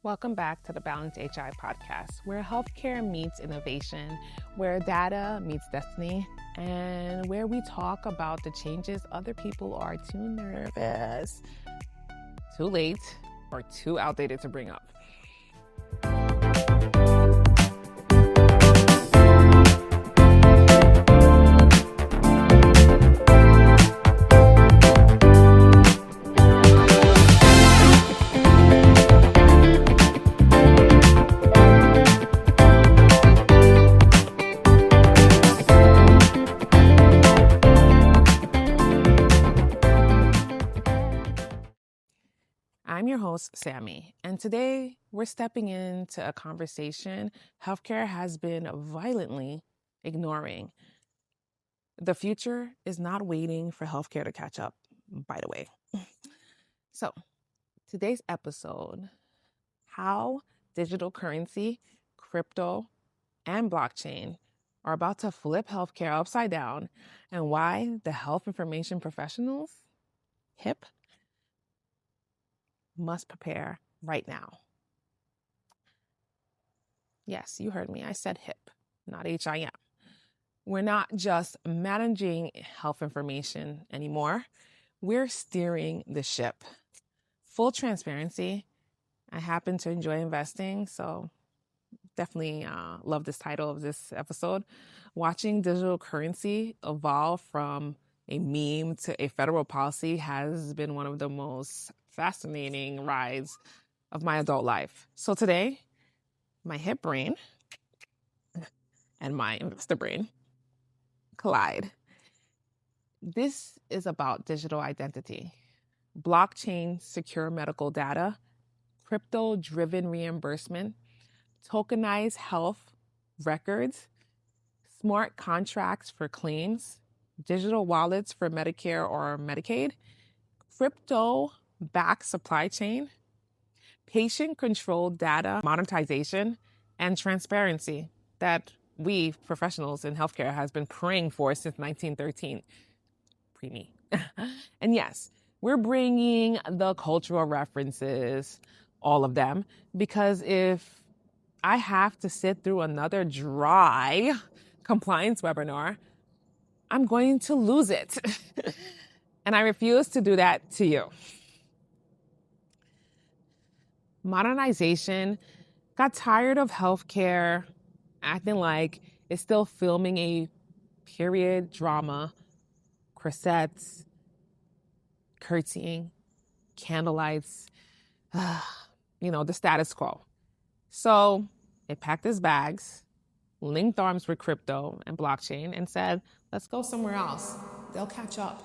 Welcome back to the Balanced HI podcast, where healthcare meets innovation, where data meets destiny, and where we talk about the changes other people are too nervous, too late, or too outdated to bring up. I'm your host, Samie, and today we're stepping into a conversation healthcare has been violently ignoring. The future is not waiting for healthcare to catch up, by the way. So, today's episode, how digital currency, crypto, and blockchain are about to flip healthcare upside down, and why the health information professionals, HIP, must prepare right now. Yes, you heard me. I said HIP, not HIM. We're not just managing health information anymore. We're steering the ship. Full transparency, I happen to enjoy investing, so definitely love this title of this episode. Watching digital currency evolve from a meme to a federal policy has been one of the most fascinating rides of my adult life. So today, my hip brain and my investor brain collide. This is about digital identity, blockchain secure medical data, crypto-driven reimbursement, tokenized health records, smart contracts for claims, digital wallets for Medicare or Medicaid, crypto-backed supply chain, patient-controlled data monetization, and transparency that we professionals in healthcare has been praying for since 1913. Pre-me. And yes, we're bringing the cultural references, all of them, because if I have to sit through another dry compliance webinar, I'm going to lose it. And I refuse to do that to you. Modernization got tired of healthcare acting like it's still filming a period drama, corsets, curtsying, candlelights, the status quo. So it packed its bags, linked arms with crypto and blockchain, and said, let's go somewhere else. They'll catch up.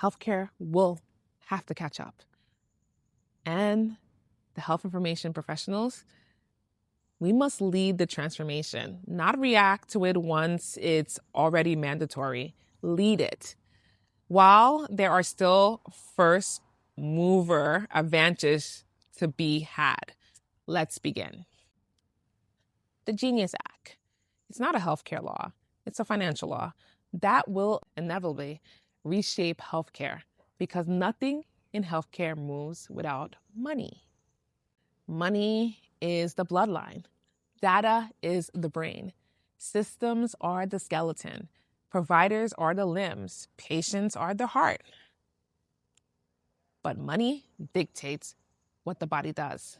Healthcare will have to catch up. And the health information professionals, we must lead the transformation, not react to it once it's already mandatory. Lead it. While there are still first mover advantages to be had, let's begin. The Genius Act. It's not a healthcare law. It's a financial law that will inevitably reshape healthcare because nothing in healthcare moves without money. Money is the bloodline. Data is the brain. Systems are the skeleton. Providers are the limbs. Patients are the heart. But money dictates what the body does.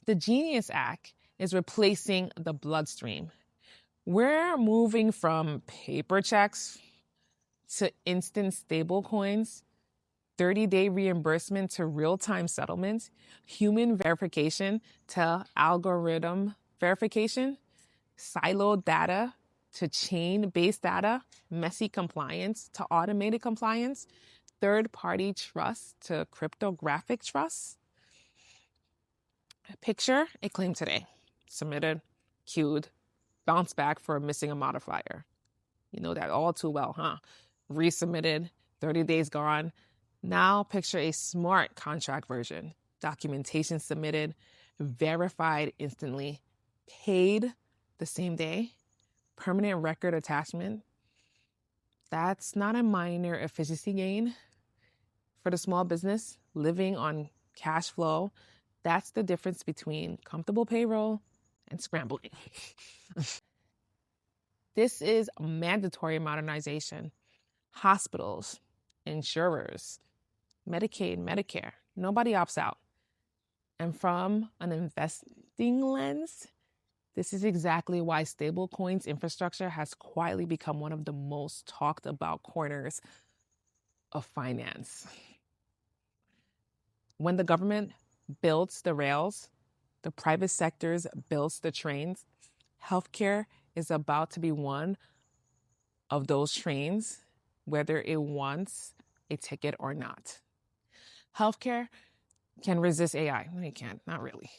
The Genius Act is replacing the bloodstream. We're moving from paper checks to instant stablecoins, 30-day reimbursement to real-time settlements, human verification to algorithm verification, siloed data to chain-based data, messy compliance to automated compliance, third-party trust to cryptographic trust. Picture a claim today, submitted, queued, bounced back for missing a modifier. You know that all too well, huh? Resubmitted, 30 days gone. Now picture a smart contract version, documentation submitted, verified instantly, paid the same day, permanent record attachment. That's not a minor efficiency gain. For the small business, living on cash flow, that's the difference between comfortable payroll and scrambling. This is mandatory modernization. Hospitals, insurers, Medicaid, Medicare, nobody opts out. And from an investing lens, this is exactly why stablecoins infrastructure has quietly become one of the most talked about corners of finance. When the government builds the rails, the private sectors builds the trains, healthcare is about to be one of those trains, whether it wants a ticket or not. Healthcare can resist AI. No, it can't. Not really.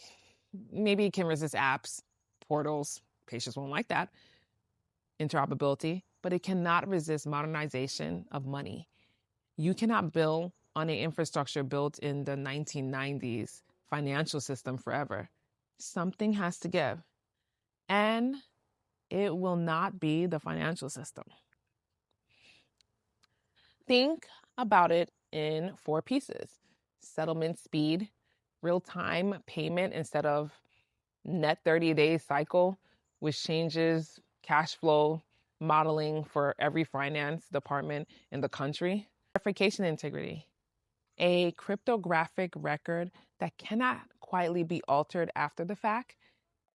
Maybe it can resist apps, portals. Patients won't like that. Interoperability. But it cannot resist modernization of money. You cannot build on an infrastructure built in the 1990s financial system forever. Something has to give. And it will not be the financial system. Think about it in 4 pieces. Settlement speed, real-time payment instead of net 30-day cycle, which changes cash flow modeling for every finance department in the country. Verification integrity, a cryptographic record that cannot quietly be altered after the fact.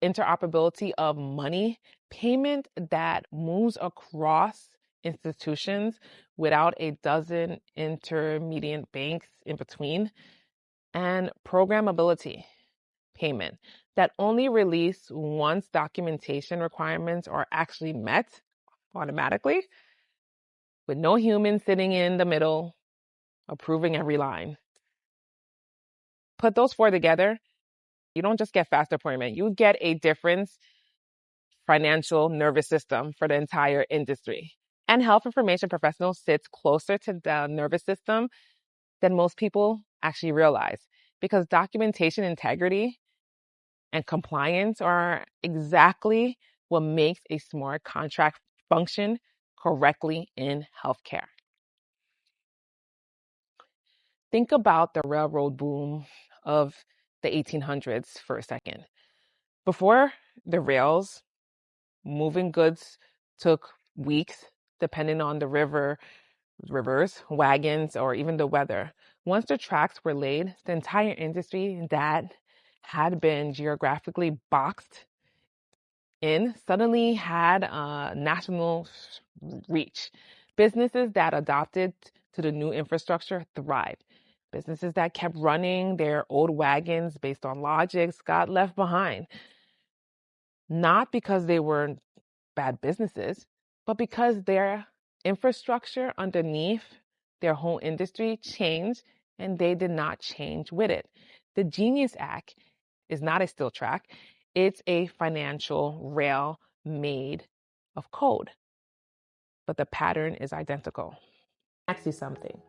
Interoperability of money, payment that moves across institutions without a dozen intermediate banks in between. And programmability, payment that only release once documentation requirements are actually met automatically, with no human sitting in the middle approving every line. Put those 4 together, you don't just get faster payment, you get a different financial nervous system for the entire industry. And health information professional sits closer to the nervous system than most people actually realize, because documentation integrity and compliance are exactly what makes a smart contract function correctly in healthcare. Think about the railroad boom of the 1800s for a second. Before the rails, moving goods took weeks, depending on the rivers, wagons, or even the weather. Once the tracks were laid, the entire industry that had been geographically boxed in suddenly had national reach. Businesses that adopted to the new infrastructure thrived. Businesses that kept running their old wagons based on logics got left behind. Not because they were bad businesses, but because their infrastructure underneath their whole industry changed and they did not change with it. The Genius Act is not a steel track. It's a financial rail made of code, but the pattern is identical. Ask you something.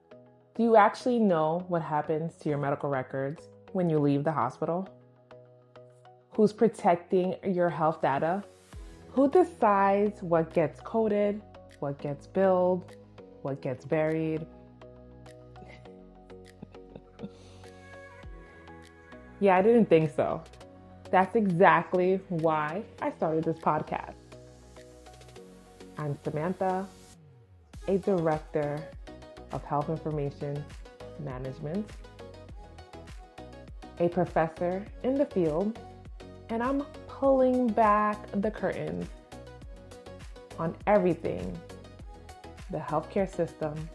Do you actually know what happens to your medical records when you leave the hospital? Who's protecting your health data? Who decides what gets coded, what gets billed, what gets buried? Yeah, I didn't think so. That's exactly why I started this podcast. I'm Samantha, a director of health information management, a professor in the field, and I'm pulling back the curtains on everything the healthcare system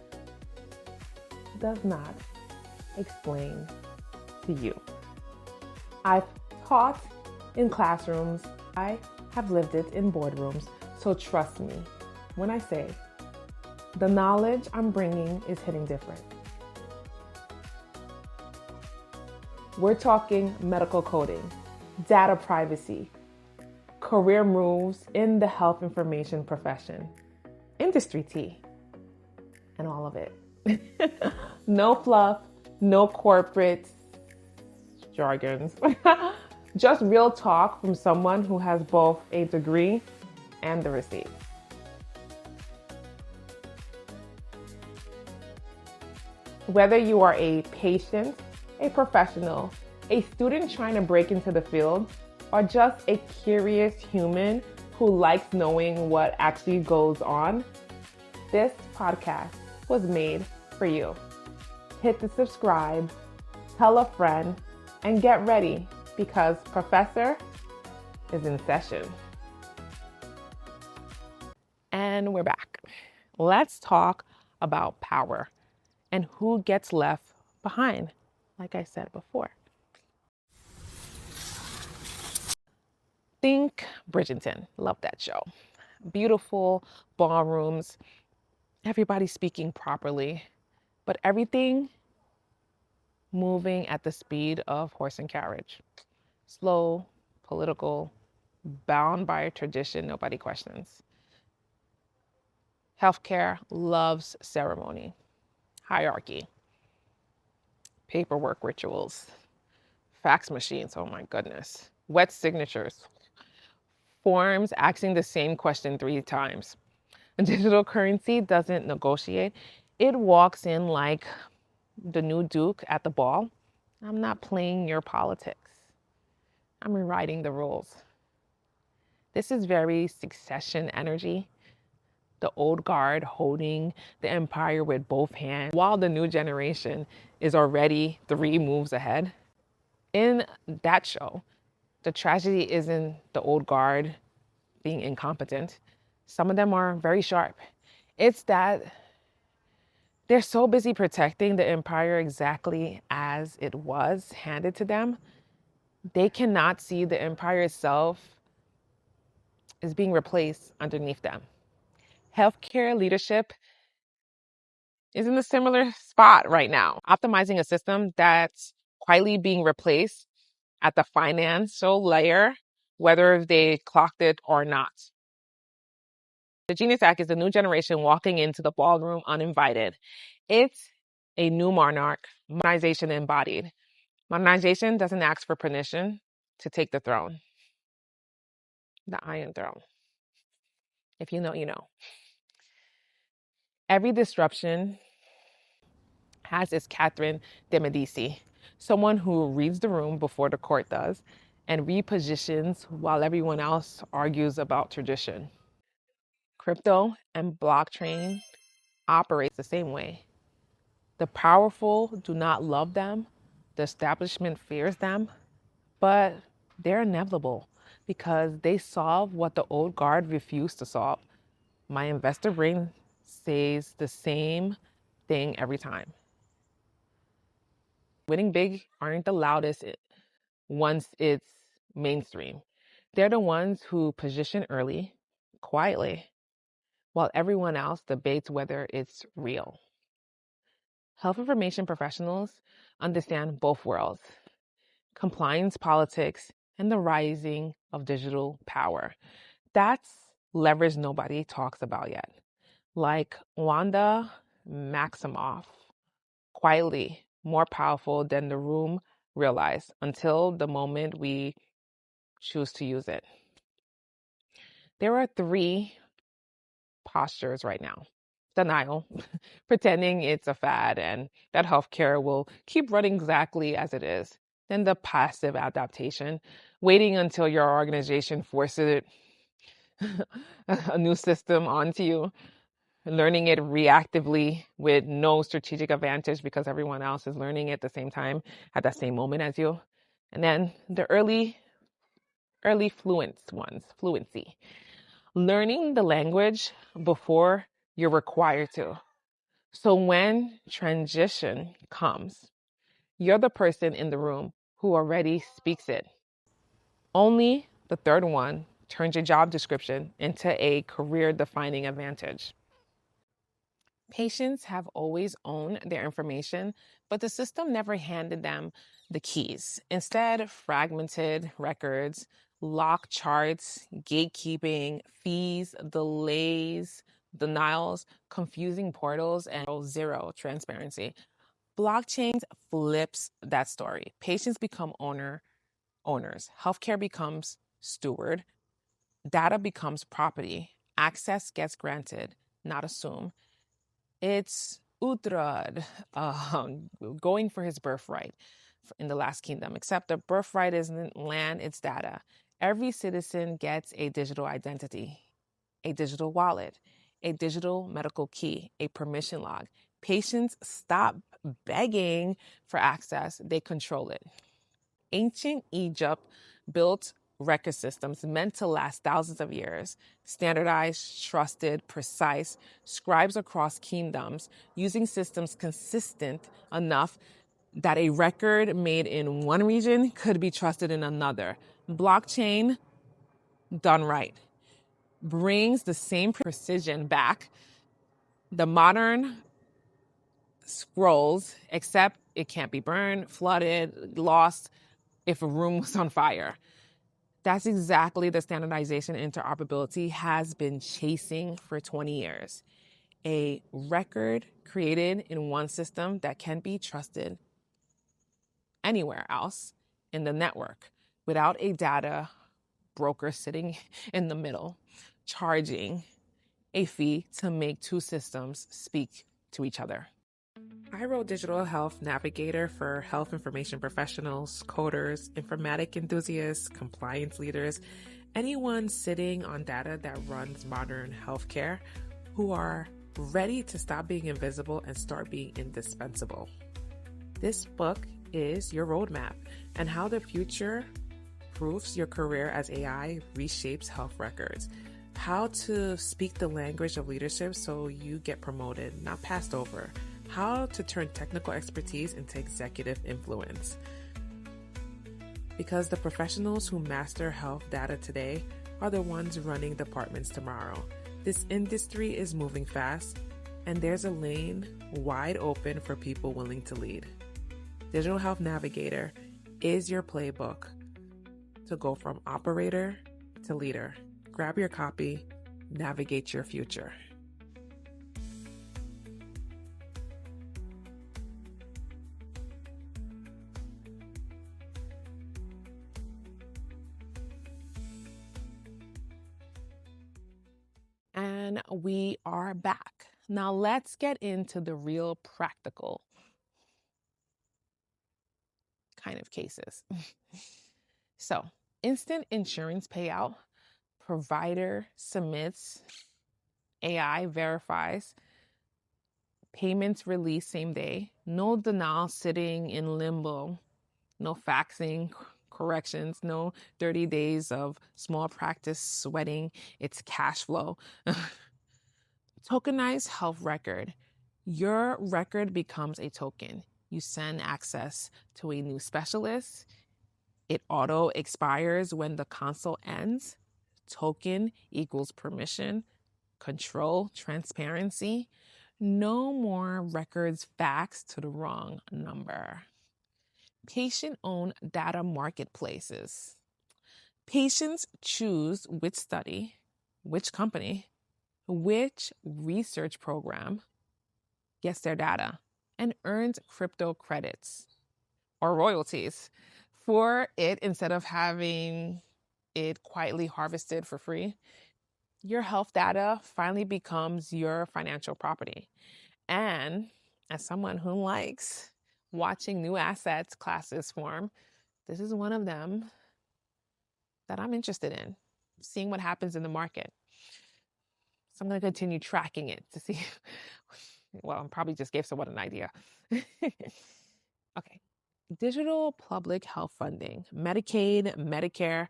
does not explain to you. I've taught in classrooms. I have lived it in boardrooms. So trust me when I say the knowledge I'm bringing is hitting different. We're talking medical coding, data privacy, career moves in the health information profession, industry tea, and all of it. No fluff, no corporate jargons. Just real talk from someone who has both a degree and the receipt. Whether you are a patient, a professional, a student trying to break into the field, or just a curious human who likes knowing what actually goes on, this podcast was made for you. Hit the subscribe, tell a friend, and get ready because Professor is in session. And we're back. Let's talk about power and who gets left behind, like I said before. Think Bridgerton. Love that show. Beautiful ballrooms, everybody speaking properly, but everything moving at the speed of horse and carriage. Slow, political, bound by a tradition nobody questions. Healthcare loves ceremony, hierarchy, paperwork rituals, fax machines, oh my goodness, wet signatures, forms asking the same question 3 times. A digital currency doesn't negotiate. It walks in like the new Duke at the ball. I'm not playing your politics. I'm rewriting the rules. This is very Succession energy. The old guard holding the empire with both hands, while the new generation is already 3 moves ahead. In that show, the tragedy isn't the old guard being incompetent. Some of them are very sharp. It's that they're so busy protecting the empire exactly as it was handed to them, they cannot see the empire itself is being replaced underneath them. Healthcare leadership is in a similar spot right now, optimizing a system that's quietly being replaced at the financial layer, whether they clocked it or not. The Genius Act is a new generation walking into the ballroom uninvited. It's a new monarch, modernization embodied. Modernization doesn't ask for permission to take the throne, the Iron Throne. If you know, you know. Every disruption has its Catherine de Medici, someone who reads the room before the court does and repositions while everyone else argues about tradition. Crypto and blockchain operates the same way. The powerful do not love them, the establishment fears them, but they're inevitable because they solve what the old guard refused to solve. My investor brain says the same thing every time. Winning big aren't the loudest once it's mainstream. They're the ones who position early, quietly, while everyone else debates whether it's real. Health information professionals understand both worlds, compliance politics and the rising of digital power. That's leverage nobody talks about yet. Like Wanda Maximoff, quietly more powerful than the room realized until the moment we choose to use it. There are 3 postures right now. Denial, pretending it's a fad and that healthcare will keep running exactly as it is. Then the passive adaptation, waiting until your organization forces it, a new system onto you, learning it reactively with no strategic advantage because everyone else is learning it at the same time, at that same moment as you. And then the early fluency, learning the language before you're required to. So when transition comes, you're the person in the room who already speaks it. Only the third one turns your job description into a career-defining advantage. Patients have always owned their information, but the system never handed them the keys. Instead, fragmented records, locked charts, gatekeeping, fees, delays, denials, confusing portals, and zero transparency. Blockchain flips that story. Patients become owners. Healthcare becomes steward. Data becomes property. Access gets granted, not assumed. It's Uhtred, going for his birthright in the last kingdom, except the birthright isn't land, it's data. Every citizen gets a digital identity, a digital wallet, a digital medical key, a permission log. Patients stop begging for access, they control it. Ancient Egypt built record systems meant to last thousands of years, standardized, trusted, precise, scribes across kingdoms, using systems consistent enough that a record made in one region could be trusted in another. Blockchain, done right, brings the same precision back. The modern scrolls, except it can't be burned, flooded, lost if a room was on fire. That's exactly the standardization interoperability has been chasing for 20 years. A record created in one system that can be trusted anywhere else in the network without a data broker sitting in the middle, charging a fee to make two systems speak to each other. I wrote Digital Health Navigator for health information professionals, coders, informatic enthusiasts, compliance leaders, anyone sitting on data that runs modern healthcare who are ready to stop being invisible and start being indispensable. This book is your roadmap and how the future proofs your career as AI reshapes health records. How to speak the language of leadership so you get promoted, not passed over. How to turn technical expertise into executive influence. Because the professionals who master health data today are the ones running departments tomorrow. This industry is moving fast, and there's a lane wide open for people willing to lead. Digital Health Navigator is your playbook to go from operator to leader. Grab your copy, navigate your future. And we are back. Now let's get into the real practical kind of cases. So, instant insurance payout, provider submits, AI verifies, payments released same day, no denial sitting in limbo, no faxing, corrections, no 30 days of small practice sweating, it's cash flow. Tokenized health record. Your record becomes a token. You send access to a new specialist. It auto expires when the consult ends. Token equals permission, control, transparency. No more records faxed to the wrong number. Patient-owned data marketplaces. Patients choose which study, which company, which research program gets their data and earns crypto credits or royalties for it instead of having it quietly harvested for free. Your health data finally becomes your financial property. And as someone who likes watching new assets classes form, this is one of them that I'm interested in, seeing what happens in the market. So I'm going to continue tracking it to see. Well, I probably just gave someone an idea. Okay. Digital public health funding, Medicaid, Medicare,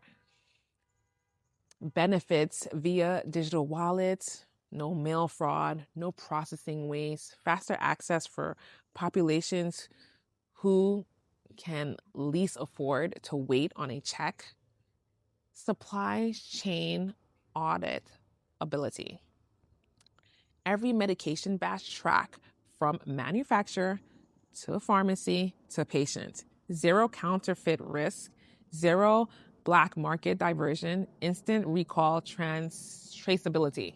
benefits via digital wallets, no mail fraud, no processing waste, faster access for populations who can least afford to wait on a check, supply chain audit ability. Every medication batch track from manufacturer to pharmacy to patient. Zero counterfeit risk, zero black market diversion, instant recall traceability.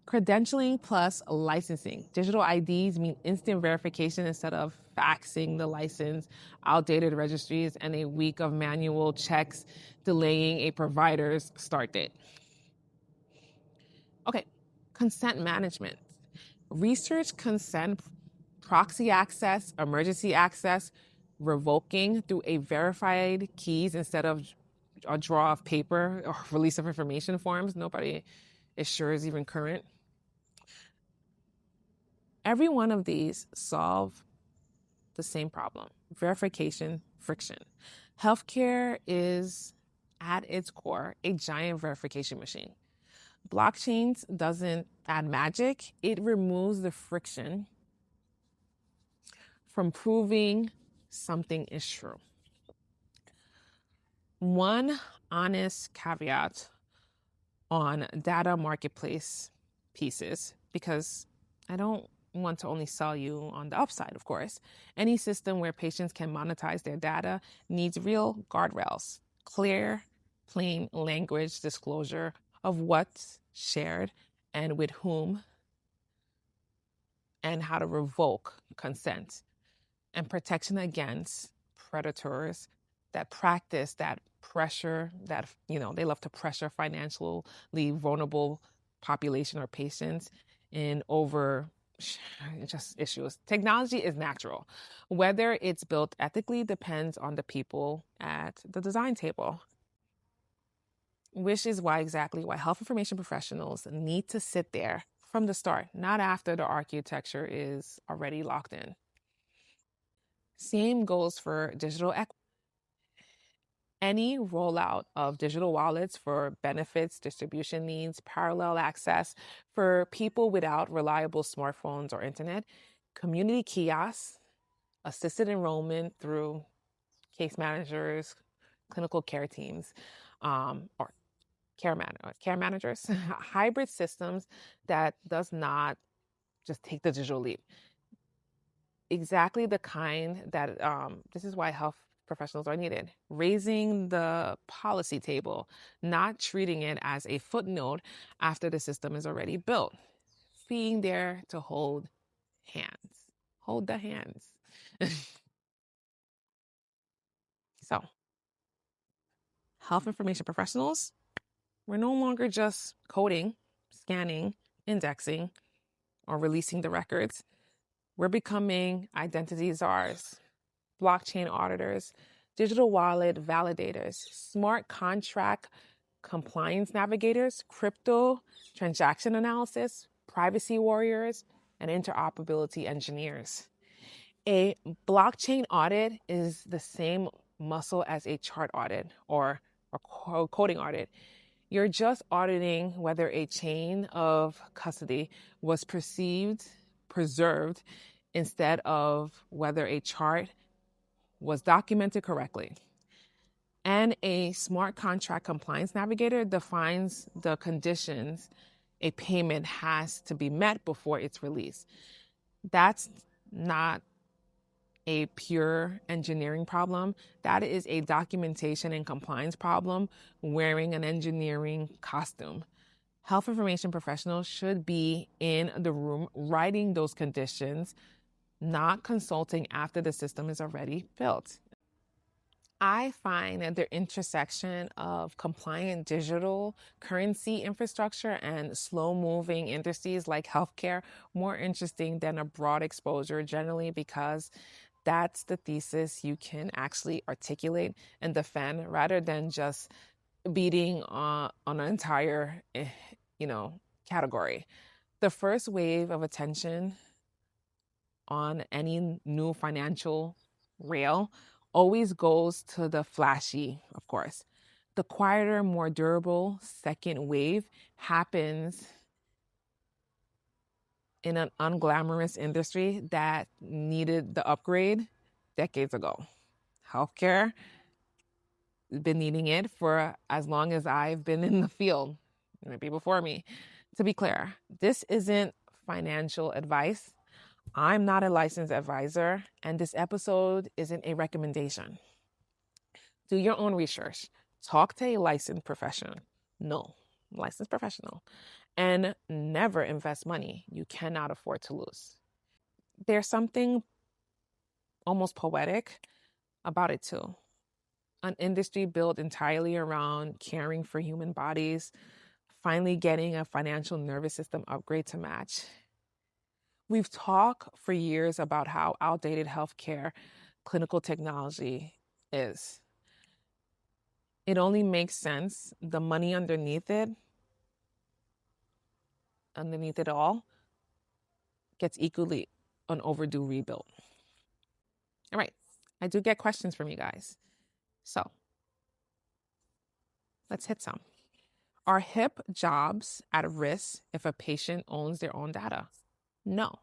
Credentialing plus licensing. Digital IDs mean instant verification instead of faxing the license, outdated registries, and a week of manual checks delaying a provider's start date. Okay, consent management. Research consent proxy access, emergency access, revoking through a verified keys instead of a draw of paper or release of information forms. Nobody is sure is even current. Every one of these solve the same problem: verification friction. Healthcare is at its core a giant verification machine. Blockchains doesn't add magic, it removes the friction from proving something is true. One honest caveat on data marketplace pieces, because I don't want to only sell you on the upside, of course. Any system where patients can monetize their data needs real guardrails, clear, plain language disclosure of what's shared and with whom, and how to revoke consent, and protection against predators that practice that pressure, that, they love to pressure financially vulnerable population or patients in over just issues. Technology is natural. Whether it's built ethically depends on the people at the design table. Which is why health information professionals need to sit there from the start, not after the architecture is already locked in. Same goes for digital equity. Any rollout of digital wallets for benefits, distribution needs, parallel access for people without reliable smartphones or internet, community kiosks, assisted enrollment through case managers, clinical care teams, or care managers, hybrid systems that does not just take the digital leap. Exactly the kind that, this is why health professionals are needed. Raising the policy table, not treating it as a footnote after the system is already built. Being there to hold hands. Hold the hands. So, health information professionals, we're no longer just coding, scanning, indexing, or releasing the records. We're becoming identity czars, blockchain auditors, digital wallet validators, smart contract compliance navigators, crypto transaction analysis, privacy warriors, and interoperability engineers. A blockchain audit is the same muscle as a chart audit or a coding audit. You're just auditing whether a chain of custody was preserved, instead of whether a chart was documented correctly. And a smart contract compliance navigator defines the conditions a payment has to be met before it's released. That's not a pure engineering problem. That is a documentation and compliance problem wearing an engineering costume. Health information professionals should be in the room writing those conditions, not consulting after the system is already built. I find that the intersection of compliant digital currency infrastructure and slow-moving industries like healthcare more interesting than a broad exposure, generally because that's the thesis you can actually articulate and defend, rather than just beating on an entire, category. The first wave of attention on any new financial rail always goes to the flashy, of course. The quieter, more durable second wave happens in an unglamorous industry that needed the upgrade decades ago. Healthcare has been needing it for as long as I've been in the field, maybe before me. To be clear, this isn't financial advice. I'm not a licensed advisor, and this episode isn't a recommendation. Do your own research. Talk to a licensed professional. No, licensed professional. And never invest money you cannot afford to lose. There's something almost poetic about it too. An industry built entirely around caring for human bodies, finally getting a financial nervous system upgrade to match. We've talked for years about how outdated healthcare clinical technology is. It only makes sense. The money underneath it all, gets equally an overdue rebuild. All right, I do get questions from you guys. So let's hit some. Are hip jobs at risk if a patient owns their own data? No.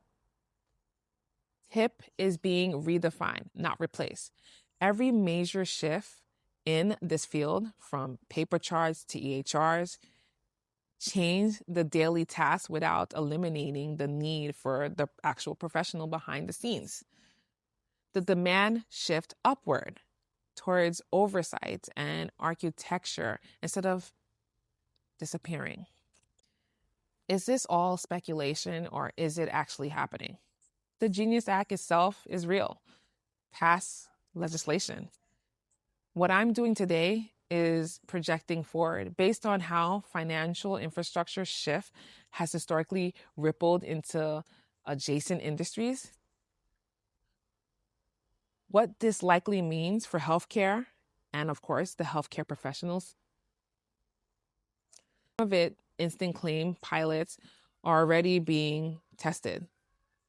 HIP is being redefined, not replaced. Every major shift in this field, from paper charts to EHRs, change the daily tasks without eliminating the need for the actual professional behind the scenes. The demand shift upward towards oversight and architecture instead of disappearing. Is this all speculation or is it actually happening? The Genius Act itself is real. Past legislation. What I'm doing today is projecting forward based on how financial infrastructure shift has historically rippled into adjacent industries. What this likely means for healthcare and, of course, the healthcare professionals. Some of it, instant claim pilots, are already being tested.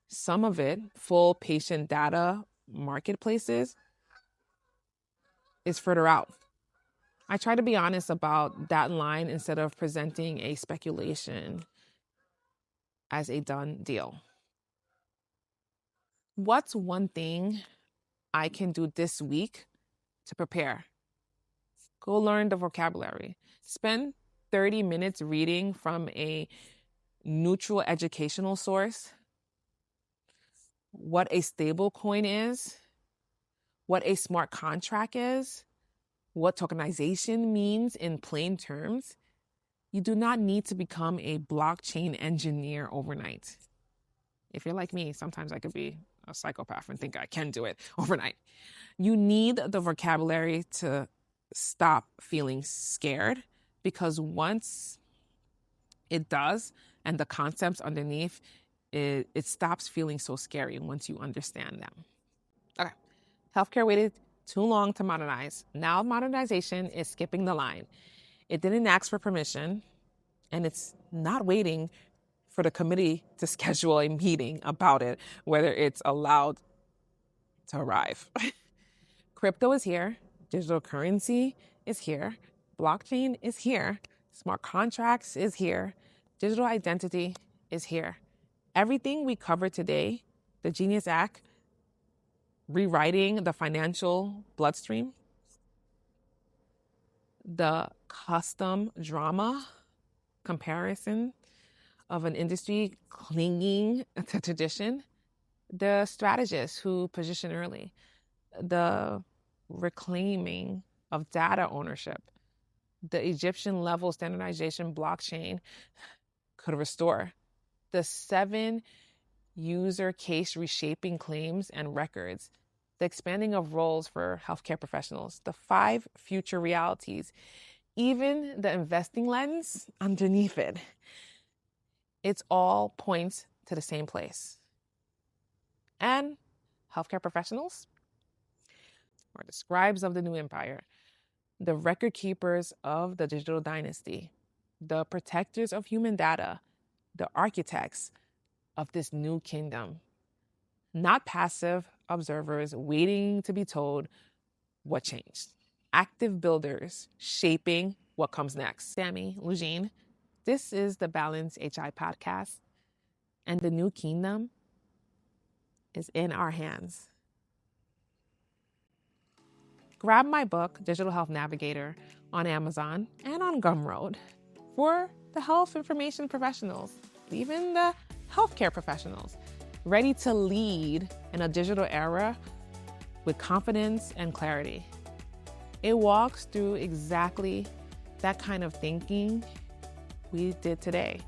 Some of it, full patient data marketplaces, is further out. I try to be honest about that line instead of presenting a speculation as a done deal. What's one thing I can do this week to prepare? Go learn the vocabulary. Spend 30 minutes reading from a neutral educational source what a stablecoin is, what a smart contract is, what tokenization means in plain terms. You do not need to become a blockchain engineer overnight. If you're like me, sometimes I could be a psychopath and think I can do it overnight. You need the vocabulary to stop feeling scared, because once it does, and the concepts underneath, it stops feeling so scary once you understand them. Okay, healthcare waited too long to modernize. Now modernization is skipping the line. It didn't ask for permission, and it's not waiting for the committee to schedule a meeting about it, whether it's allowed to arrive. Crypto is here. Digital currency is here. Blockchain is here. Smart contracts is here. Digital identity is here. Everything we covered today, the Genius Act, rewriting the financial bloodstream, the custom drama comparison of an industry clinging to tradition, the strategists who position early, the reclaiming of data ownership, the Egyptian level standardization blockchain could restore, the 7 user case reshaping claims and records, the expanding of roles for healthcare professionals, the 5 future realities, even the investing lens underneath it. It's all points to the same place. And healthcare professionals are the scribes of the new empire, the record keepers of the digital dynasty, the protectors of human data, the architects of this new kingdom, not passive observers waiting to be told what changed. Active builders shaping what comes next. Samie, Lugine, this is the Balance HI podcast, and the new kingdom is in our hands. Grab my book, Digital Health Navigator, on Amazon and on Gumroad for the health information professionals, even the healthcare professionals, ready to lead in a digital era with confidence and clarity. It walks through exactly that kind of thinking we did today,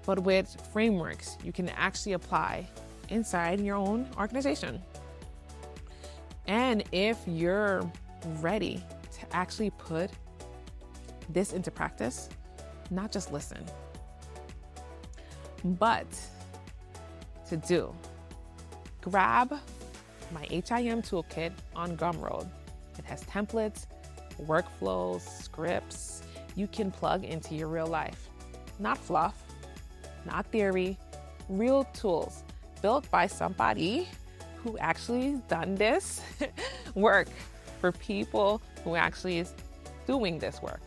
but with frameworks you can actually apply inside your own organization. And if you're ready to actually put this into practice, not just listen, but to do. Grab my HIM toolkit on Gumroad. It has templates, workflows, scripts you can plug into your real life. Not fluff, not theory, real tools built by somebody who actually has done this work for people who actually is doing this work.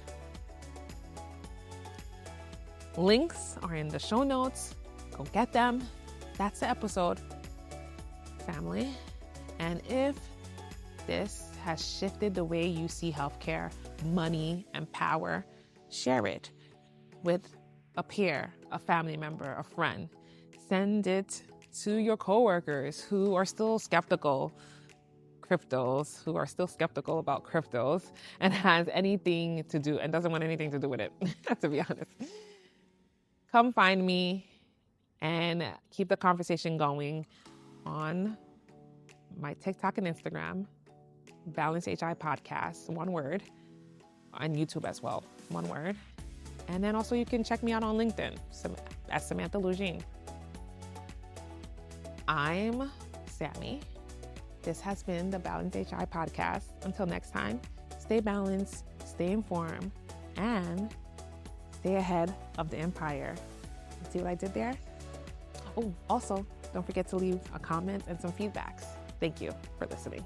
Links are in the show notes. Go get them. That's the episode, family. And if this has shifted the way you see healthcare, money, and power, share it with a peer, a family member, a friend. Send it to your coworkers who are still skeptical who are still skeptical about cryptos and has anything to do and doesn't want anything to do with it, to be honest. Come find me and keep the conversation going on my TikTok and Instagram, Balance HI Podcast, one word, on YouTube as well, one word. And then also you can check me out on LinkedIn at Samantha Lugine. I'm Samie. This has been the Balance HI Podcast. Until next time, stay balanced, stay informed, and stay ahead of the empire. See what I did there? Oh, also, don't forget to leave a comment and some feedbacks. Thank you for listening.